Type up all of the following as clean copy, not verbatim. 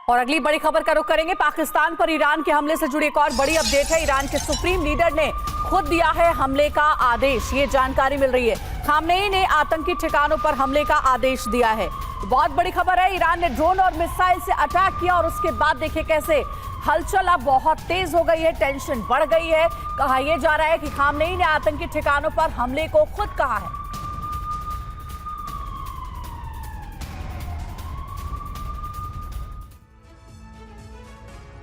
और अगली बड़ी खबर का रुख करेंगे। पाकिस्तान पर ईरान के हमले से जुड़ी एक और बड़ी अपडेट है। ईरान के सुप्रीम लीडर ने खुद दिया है हमले का आदेश, ये जानकारी मिल रही है। खामनेई ने आतंकी ठिकानों पर हमले का आदेश दिया है। बहुत बड़ी खबर है। ईरान ने ड्रोन और मिसाइल से अटैक किया और उसके बाद देखिए कैसे हलचल अब बहुत तेज हो गई है, टेंशन बढ़ गई है। कहा यह जा रहा है कि खामनेई ने आतंकी ठिकानों पर हमले को खुद कहा है।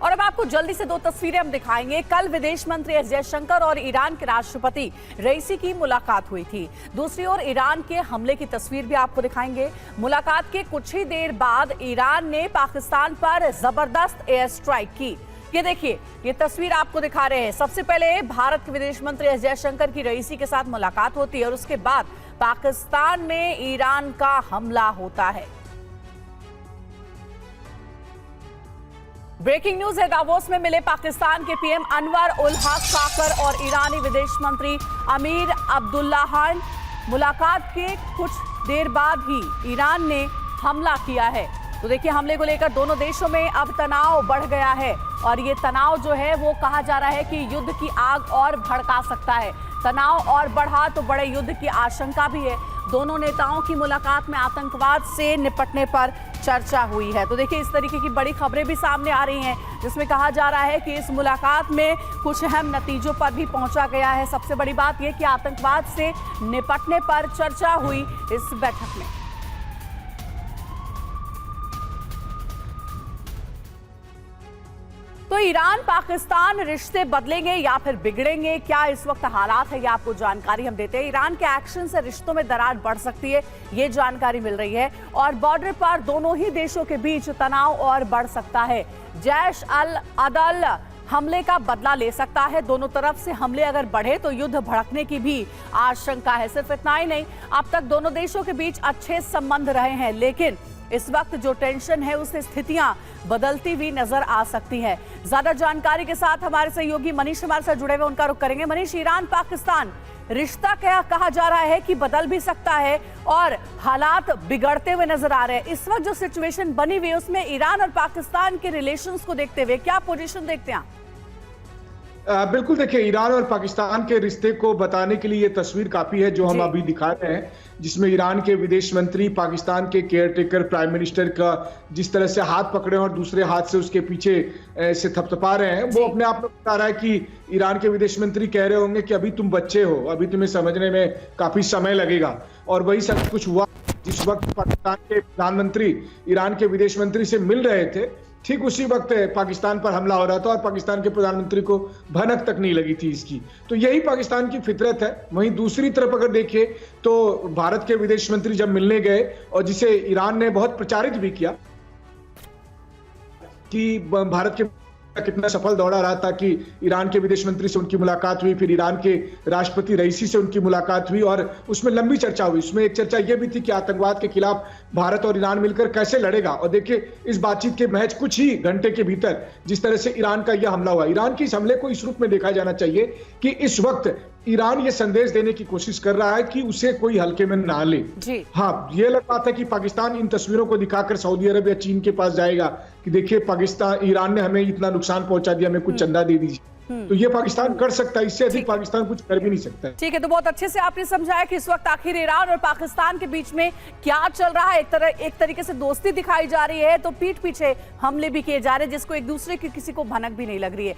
और अब आपको जल्दी से दो तस्वीरें हम दिखाएंगे। कल विदेश मंत्री एस जयशंकर और ईरान के राष्ट्रपति रईसी की मुलाकात हुई थी। दूसरी ओर ईरान के हमले की तस्वीर भी आपको दिखाएंगे। मुलाकात के कुछ ही देर बाद ईरान ने पाकिस्तान पर जबरदस्त एयर स्ट्राइक की। ये देखिए, ये तस्वीर आपको दिखा रहे हैं। सबसे पहले भारत के विदेश मंत्री एस जयशंकर की रईसी के साथ मुलाकात होती है और उसके बाद पाकिस्तान में ईरान का हमला होता है। ब्रेकिंग न्यूज है। दावोस में मिले पाकिस्तान के पीएम अनवर उल हक काकर और ईरानी विदेश मंत्री अमीर अब्दुल्लाहान। मुलाकात के कुछ देर बाद ही ईरान ने हमला किया है। तो देखिए, हमले को लेकर दोनों देशों में अब तनाव बढ़ गया है और ये तनाव जो है वो कहा जा रहा है कि युद्ध की आग और भड़का सकता है। तनाव और बढ़ा तो बड़े युद्ध की आशंका भी है। दोनों नेताओं की मुलाकात में आतंकवाद से निपटने पर चर्चा हुई है। तो देखिए, इस तरीके की बड़ी खबरें भी सामने आ रही हैं जिसमें कहा जा रहा है कि इस मुलाकात में कुछ अहम नतीजों पर भी पहुंचा गया है। सबसे बड़ी बात यह कि आतंकवाद से निपटने पर चर्चा हुई इस बैठक में। तो ईरान पाकिस्तान रिश्ते बदलेंगे या फिर बिगड़ेंगे, क्या इस वक्त हालात है, ये आपको जानकारी हम देते हैं। ईरान के एक्शन से रिश्तों में दरार बढ़ सकती है, ये जानकारी मिल रही है। और बॉर्डर पर दोनों ही देशों के बीच तनाव और बढ़ सकता है। जैश अल अदल हमले का बदला ले सकता है। दोनों तरफ से हमले अगर बढ़े तो युद्ध भड़कने की भी आशंका है। सिर्फ इतना ही नहीं, अब तक दोनों देशों के बीच अच्छे संबंध रहे हैं, लेकिन इस वक्त जो टेंशन है उससे स्थितियां बदलती हुई नजर आ सकती है। ज्यादा जानकारी के साथ हमारे सहयोगी मनीष हमारे साथ जुड़े हुए, उनका रुख करेंगे। मनीष, ईरान पाकिस्तान रिश्ता क्या कहा जा रहा है कि बदल भी सकता है और हालात बिगड़ते हुए नजर आ रहे हैं। इस वक्त जो सिचुएशन बनी हुई है उसमें ईरान और पाकिस्तान के रिलेशंस को देखते हुए क्या पोजीशन देखते हैं? बिल्कुल, देखिए, ईरान और पाकिस्तान के रिश्ते को बताने के लिए ये तस्वीर काफी है जो हम अभी दिखा रहे हैं, जिसमें ईरान के विदेश मंत्री पाकिस्तान के केयरटेकर प्राइम मिनिस्टर का जिस तरह से हाथ पकड़े और दूसरे हाथ से उसके पीछे से थपथपा रहे हैं, वो अपने आप में बता रहा है कि ईरान के विदेश मंत्री कह रहे होंगे कि अभी तुम बच्चे हो, अभी तुम्हें समझने में काफी समय लगेगा। और वही सब कुछ हुआ जिस वक्त पाकिस्तान के प्रधानमंत्री ईरान के विदेश मंत्री से मिल रहे थे, ठीक उसी वक्त पाकिस्तान पर हमला हो रहा था और पाकिस्तान के प्रधानमंत्री को भनक तक नहीं लगी थी इसकी। तो यही पाकिस्तान की फितरत है। वहीं दूसरी तरफ अगर देखिए तो भारत के विदेश मंत्री जब मिलने गए और जिसे ईरान ने बहुत प्रचारित भी किया कि भारत के कितना सफल दौड़ा रहा था कि ईरान के विदेश मंत्री से उनकी मुलाकात हुई, फिर ईरान के राष्ट्रपति रईसी से उनकी मुलाकात हुई और उसमें लंबी चर्चा हुई। उसमें एक चर्चा यह भी थी कि आतंकवाद के खिलाफ भारत और ईरान मिलकर कैसे लड़ेगा। और देखिए, इस बातचीत के महज कुछ ही घंटे के भीतर जिस तरह से ईरान का यह हमला हुआ, ईरान के इस हमले को इस रूप में देखा जाना चाहिए कि इस वक्त ईरान ये संदेश देने की कोशिश कर रहा है कि उसे कोई हल्के में ना ले। हाँ, ये लग रहा था कि पाकिस्तान इन तस्वीरों को दिखाकर सऊदी अरब या चीन के पास जाएगा कि देखिए पाकिस्तान, ईरान ने हमें इतना नुकसान पहुंचा दिया, हमें कुछ चंदा दे दीजिए। तो ये पाकिस्तान कर सकता है, इससे अधिक पाकिस्तान कुछ कर भी नहीं सकता है। ठीक है, तो बहुत अच्छे से आपने समझाया कि इस वक्त आखिर ईरान और पाकिस्तान के बीच में क्या चल रहा है। एक तरीके से दोस्ती दिखाई जा रही है तो पीठ पीछे हमले भी किए जा रहे हैं जिसको एक दूसरे की किसी को भनक भी नहीं लग रही है।